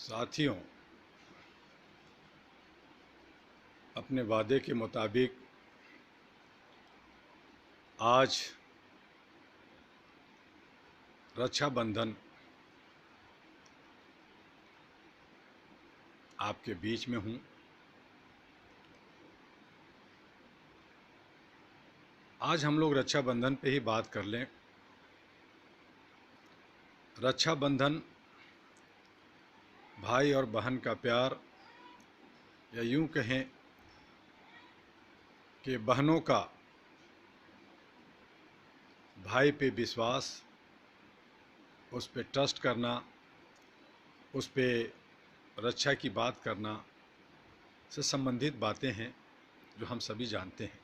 साथियों, अपने वादे के मुताबिक आज रक्षाबंधन आपके बीच में हूँ। आज हम लोग रक्षाबंधन पे ही बात कर लें। रक्षाबंधन भाई और बहन का प्यार, या यूँ कहें कि बहनों का भाई पे विश्वास, उस पे ट्रस्ट करना, उस पे रक्षा की बात करना से संबंधित बातें हैं जो हम सभी जानते हैं।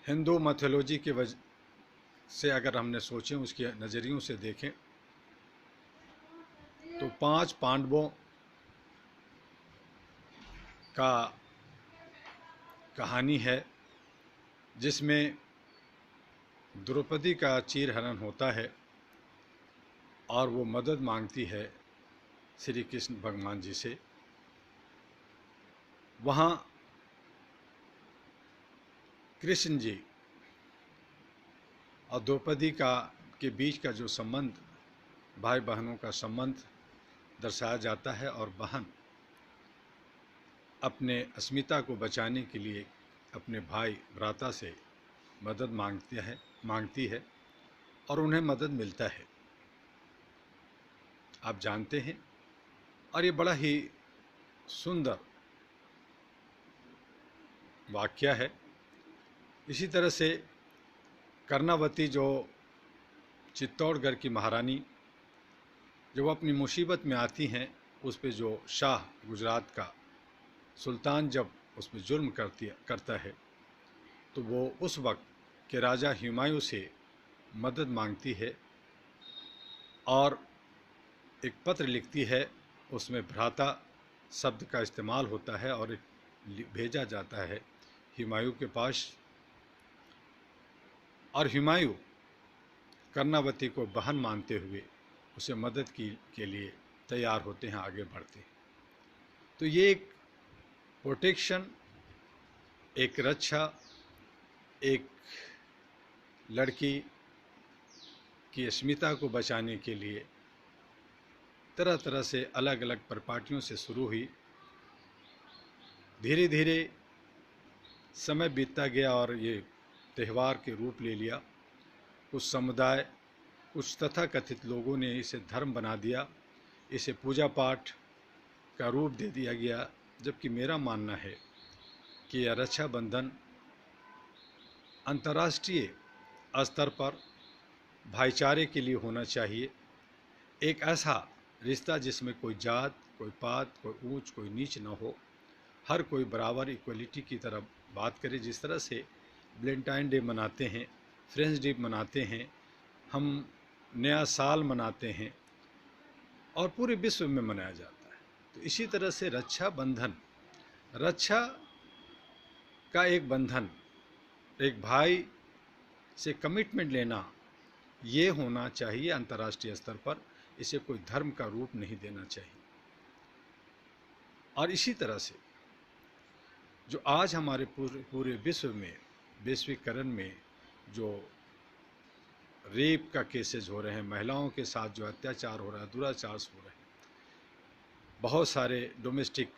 हिंदू मैथोलॉजी के वजह से अगर हमने सोचें, उसके नज़रियों से देखें तो 5 पांडवों का कहानी है जिसमें द्रौपदी का चीरहरण होता है और वो मदद मांगती है श्री कृष्ण भगवान जी से। वहाँ कृष्ण जी और द्रौपदी के बीच का जो संबंध, भाई बहनों का संबंध दर्शाया जाता है, और बहन अपने अस्मिता को बचाने के लिए अपने भाई भ्राता से मदद मांगती है और उन्हें मदद मिलता है। आप जानते हैं, और ये बड़ा ही सुंदर वाक्य है। इसी तरह से कर्णावती, जो चित्तौड़गढ़ की महारानी, जब अपनी मुसीबत में आती हैं, उस पे जो शाह गुजरात का सुल्तान जब उस पर जुल्म करता है, तो वो उस वक्त के राजा हुमायूं से मदद मांगती है और एक पत्र लिखती है। उसमें भ्राता शब्द का इस्तेमाल होता है और भेजा जाता है हुमायूं के पास, और हुमायूं कर्णावती को बहन मानते हुए उसे मदद के लिए तैयार होते हैं, आगे बढ़ते हैं। तो ये एक प्रोटेक्शन, एक रक्षा, एक लड़की की अस्मिता को बचाने के लिए तरह तरह से अलग अलग परिपाटियों से शुरू हुई। धीरे धीरे समय बीतता गया और ये त्यौहार के रूप ले लिया। कुछ समुदाय, कुछ तथाकथित लोगों ने इसे धर्म बना दिया, इसे पूजा पाठ का रूप दे दिया गया, जबकि मेरा मानना है कि यह रक्षाबंधन अंतर्राष्ट्रीय स्तर पर भाईचारे के लिए होना चाहिए। एक ऐसा रिश्ता जिसमें कोई जात, कोई पात, कोई ऊंच, कोई नीच न हो, हर कोई बराबर इक्वलिटी की तरफ बात करे। जिस तरह से वैलेंटाइन डे मनाते हैं, फ्रेंड्स डे मनाते हैं, हम नया साल मनाते हैं और पूरे विश्व में मनाया जाता है, तो इसी तरह से रक्षाबंधन, रक्षा का एक बंधन, एक भाई से कमिटमेंट लेना, ये होना चाहिए अंतर्राष्ट्रीय स्तर पर। इसे कोई धर्म का रूप नहीं देना चाहिए। और इसी तरह से जो आज हमारे पूरे विश्व में, वैश्वीकरण में जो रेप का केसेस हो रहे हैं, महिलाओं के साथ जो अत्याचार हो रहा है, दुराचार हो रहे हैं, बहुत सारे डोमेस्टिक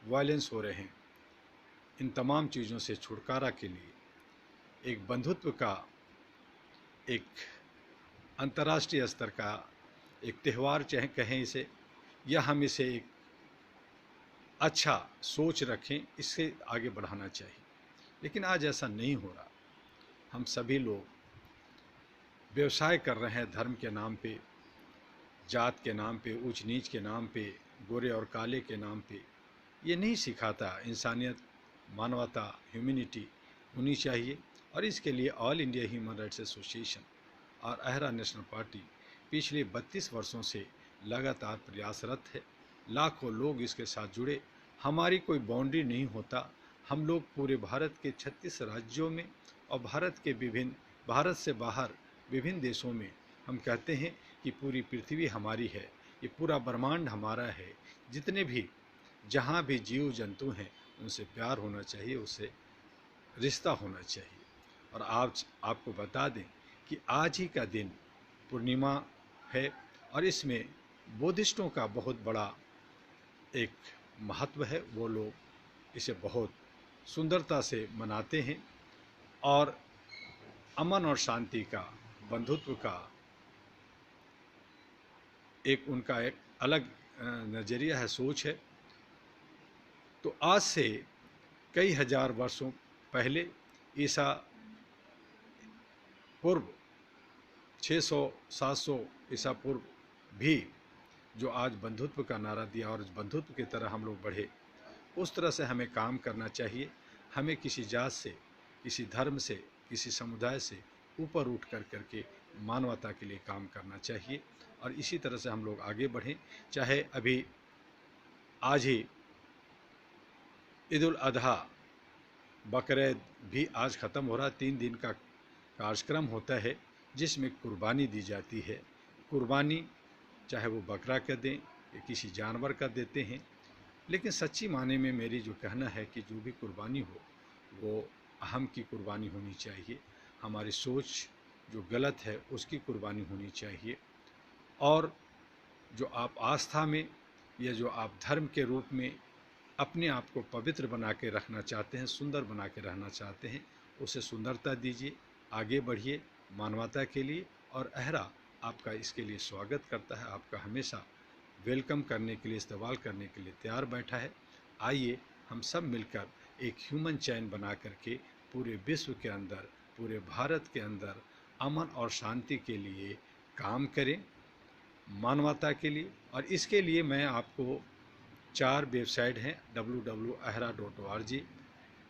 वायलेंस हो रहे हैं, इन तमाम चीज़ों से छुटकारा के लिए एक बंधुत्व का, एक अंतर्राष्ट्रीय स्तर का एक त्यौहार चाहे कहें इसे, या हम इसे एक अच्छा सोच रखें, इससे आगे बढ़ाना चाहिए। लेकिन आज ऐसा नहीं हो रहा। हम सभी लोग व्यवसाय कर रहे हैं धर्म के नाम पे, जात के नाम पे, ऊंच नीच के नाम पे, गोरे और काले के नाम पे। ये नहीं सिखाता। इंसानियत, मानवता, ह्यूमैनिटी होनी चाहिए। और इसके लिए all India human rights association और अहरा नेशनल पार्टी पिछले 32 वर्षों से लगातार प्रयासरत है। लाखों लोग इसके साथ जुड़े। हमारी कोई बाउंड्री नहीं होता। हम लोग पूरे भारत के 36 राज्यों में और भारत से बाहर विभिन्न देशों में हम कहते हैं कि पूरी पृथ्वी हमारी है, ये पूरा ब्रह्मांड हमारा है। जितने भी जहाँ भी जीव जंतु हैं उनसे प्यार होना चाहिए, उससे रिश्ता होना चाहिए। और आज आपको बता दें कि आज ही का दिन पूर्णिमा है और इसमें बुद्धिस्टों का बहुत बड़ा एक महत्व है। वो लोग इसे बहुत सुंदरता से मनाते हैं और अमन और शांति का, बंधुत्व का एक उनका एक अलग नज़रिया है, सोच है। तो आज से कई हजार वर्षों पहले, ईसा पूर्व 600-700 ईसा पूर्व भी जो आज बंधुत्व का नारा दिया और बंधुत्व की तरह हम लोग बढ़े, उस तरह से हमें काम करना चाहिए। हमें किसी जात से, किसी धर्म से, किसी समुदाय से ऊपर उठ करके मानवता के लिए काम करना चाहिए और इसी तरह से हम लोग आगे बढ़ें। चाहे अभी आज ही ईद उल अजहा, बकरीद भी आज ख़त्म हो रहा। 3 दिन का कार्यक्रम होता है जिसमें कुर्बानी दी जाती है। कुर्बानी चाहे वो बकरा का दें या किसी जानवर का देते हैं, लेकिन सच्ची माने में मेरी जो कहना है कि जो भी कुर्बानी हो वो अहम की कुर्बानी होनी चाहिए। हमारी सोच जो गलत है उसकी कुर्बानी होनी चाहिए। और जो आप आस्था में या जो आप धर्म के रूप में अपने आप को पवित्र बना के रखना चाहते हैं, सुंदर बना के रहना चाहते हैं, उसे सुंदरता दीजिए, आगे बढ़िए मानवता के लिए। और अहरा आपका इसके लिए स्वागत करता है, आपका हमेशा वेलकम करने के लिए, इस्तेमाल करने के लिए तैयार बैठा है। आइए हम सब मिलकर एक ह्यूमन चैन बना करके पूरे विश्व के अंदर, पूरे भारत के अंदर अमन और शांति के लिए काम करें, मानवता के लिए। और इसके लिए मैं आपको 4 वेबसाइट हैं, www.ahra.org,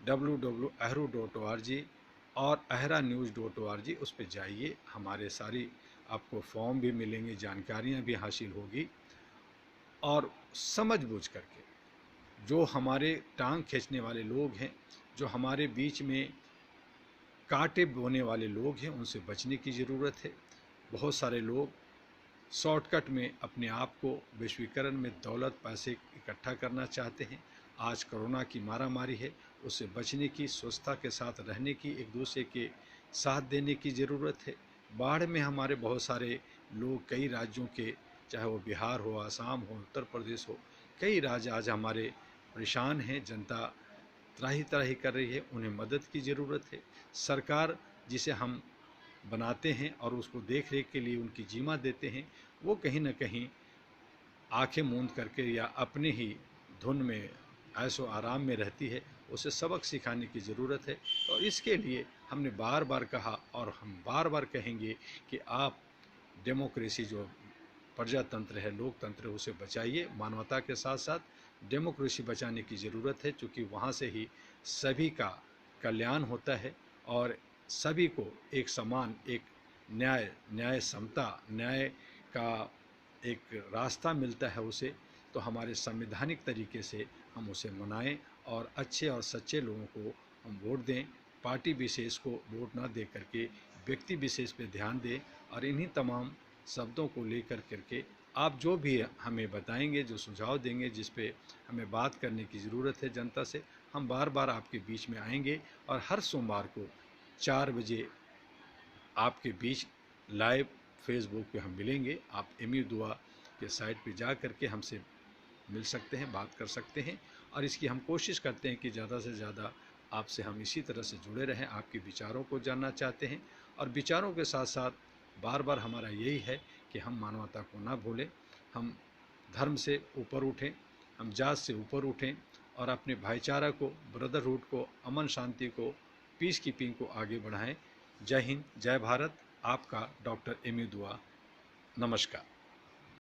www.ahru.org और ahranews.org। उस पर जाइए, हमारे सारी आपको फॉर्म भी मिलेंगे, जानकारियाँ भी हासिल होगी। और समझ बूझ करके जो हमारे टांग खींचने वाले लोग हैं, जो हमारे बीच में कांटे बोने वाले लोग हैं, उनसे बचने की ज़रूरत है। बहुत सारे लोग शॉर्टकट में अपने आप को वैश्वीकरण में दौलत पैसे इकट्ठा करना चाहते हैं। आज कोरोना की मारामारी है, उससे बचने की, स्वच्छता के साथ रहने की, एक दूसरे के साथ देने की ज़रूरत है। बाढ़ में हमारे बहुत सारे लोग कई राज्यों के, चाहे वो बिहार हो, आसाम हो, उत्तर प्रदेश हो, कई राज्य आज हमारे परेशान हैं। जनता त्राही त्राही कर रही है, उन्हें मदद की ज़रूरत है। सरकार जिसे हम बनाते हैं और उसको देख रेख के लिए उनकी जिम्मा देते हैं, वो कहीं ना कहीं आंखें मूंद करके या अपने ही धुन में ऐशो आराम में रहती है। उसे सबक सिखाने की ज़रूरत है। और इसके लिए हमने बार बार कहा और हम बार बार कहेंगे कि आप डेमोक्रेसी, जो प्रजातंत्र है, लोकतंत्र है, उसे बचाइए। मानवता के साथ साथ डेमोक्रेसी बचाने की ज़रूरत है, क्योंकि वहाँ से ही सभी का कल्याण होता है और सभी को एक समान, एक न्याय समता, न्याय का एक रास्ता मिलता है उसे। तो हमारे संवैधानिक तरीके से हम उसे मनाएं और अच्छे और सच्चे लोगों को हम वोट दें। पार्टी विशेष को वोट ना दे करके व्यक्ति विशेष पे ध्यान दें। और इन्हीं तमाम शब्दों को लेकर करके आप जो भी हमें बताएंगे, जो सुझाव देंगे, जिस पे हमें बात करने की ज़रूरत है जनता से, हम बार बार आपके बीच में आएंगे। और हर सोमवार को 4 बजे आपके बीच लाइव फेसबुक पे हम मिलेंगे। आप एमयू दुआ के साइट पे जा करके हमसे मिल सकते हैं, बात कर सकते हैं। और इसकी हम कोशिश करते हैं कि ज़्यादा से ज़्यादा आपसे हम इसी तरह से जुड़े रहें, आपके विचारों को जानना चाहते हैं। और विचारों के साथ साथ बार बार हमारा यही है कि हम मानवता को ना भूलें, हम धर्म से ऊपर उठें, हम जात से ऊपर उठें और अपने भाईचारा को, ब्रदरहुड को, अमन शांति को, पीस कीपिंग को आगे बढ़ाएं। जय हिंद, जय भारत। आपका डॉक्टर एमयू दुआ। नमस्कार।